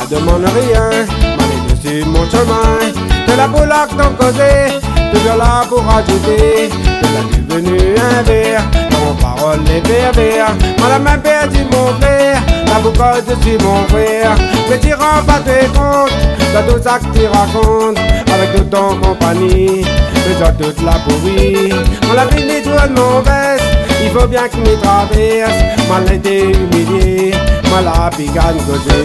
demande rien, m'aller dessus mon chemin. De la boulaque ton causé, toujours là pour ajouter. De la devenue un verre, ton parole les pervers. Moi la main perdu mon frère, la boucle dessus mon frère. Mais tu rends pas tes comptes, de tout ça que tu racontes. Avec tout ton compagnie, les autres toute la pourrie. On la vie les doigts mauvaise, il faut bien que m'y traverse. Mal été humilié, mal la pigane causée.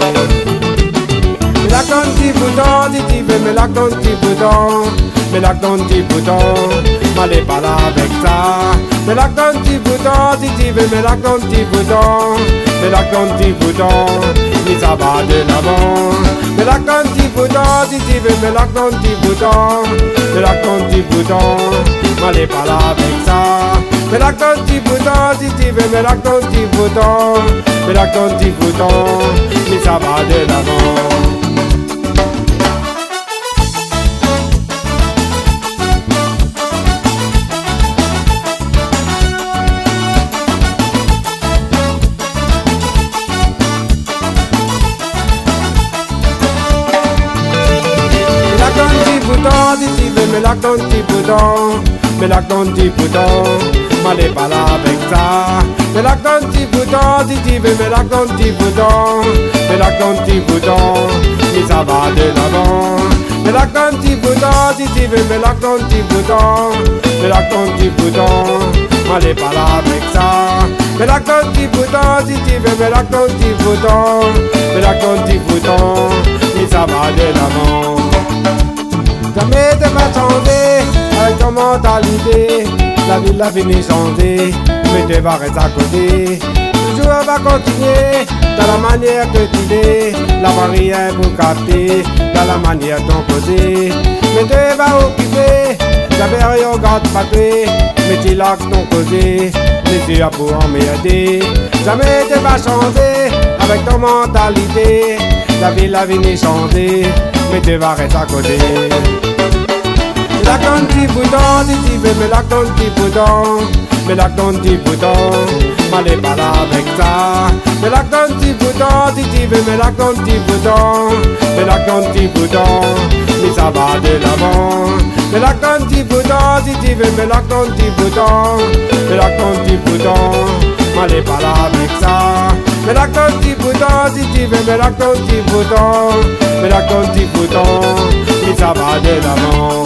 Mais là ton petit bouton, si tu veux, mais là ton petit bouton. Mais là ton petit bouton, m'allez pas là avec ça. Mais là ton petit bouton, si tu veux, mais là ton petit bouton. Mais là ton petit bouton, mais ça va de l'avant. Mais là ton petit bouton, si tu veux, mais là ton petit bouton. Mais là ton petit bouton, m'allez pas là avec ça. Mais là ton petit bouton, si tu veux, mais là ton petit bouton. Mais là ton petit bouton, mais ça va de l'avant. Si tu veux, mais là ton petit bouton, mais là ton petit bouton, m'allez pas là avec ça. Mais là ton petit bouton, si tu veux, mais là ton petit bouton, mais là ton petit bouton, mais ça va de l'avant. Mais là ton petit bouton, si tu veux, mais là ton petit bouton, mais là ton petit bouton, m'allez pas là avec ça. Mais là ton petit bouton, si tu veux, mais là ton petit bouton, mais là ton petit bouton, mais ça va de l'avant. Jamais tu vas changer avec ton mentalité. La vie l'a fini changer, mais tu vas rester à côté. Toujours elle va continuer dans la manière que tu es. La barrière pour capter dans la manière d'en causer. Mais tu vas occuper, j'avais rien au garde papier. Mais tu l'as ton causé, mais tu as pour emmerder. Jamais tu vas changer avec ton mentalité. La vie l'a fini changer, mais tu vas rester à côté. Mais là ton petit bouton, si tu veux, mais là ton petit bouton. Mais là ton petit bouton, m'allez pas là avec ça. Mais là ton petit bouton, si tu veux, mais là ton petit bouton. Mais là ton petit bouton, mais ça va de l'avant. Mais là ton petit bouton, si tu veux, mais là ton petit bouton. Mais là ton petit bouton, m'allez pas là avec ça. Mais là ton petit bouton, si tu veux, mais là ton petit bouton. Mais là ton petit bouton, mais ça va de l'avant.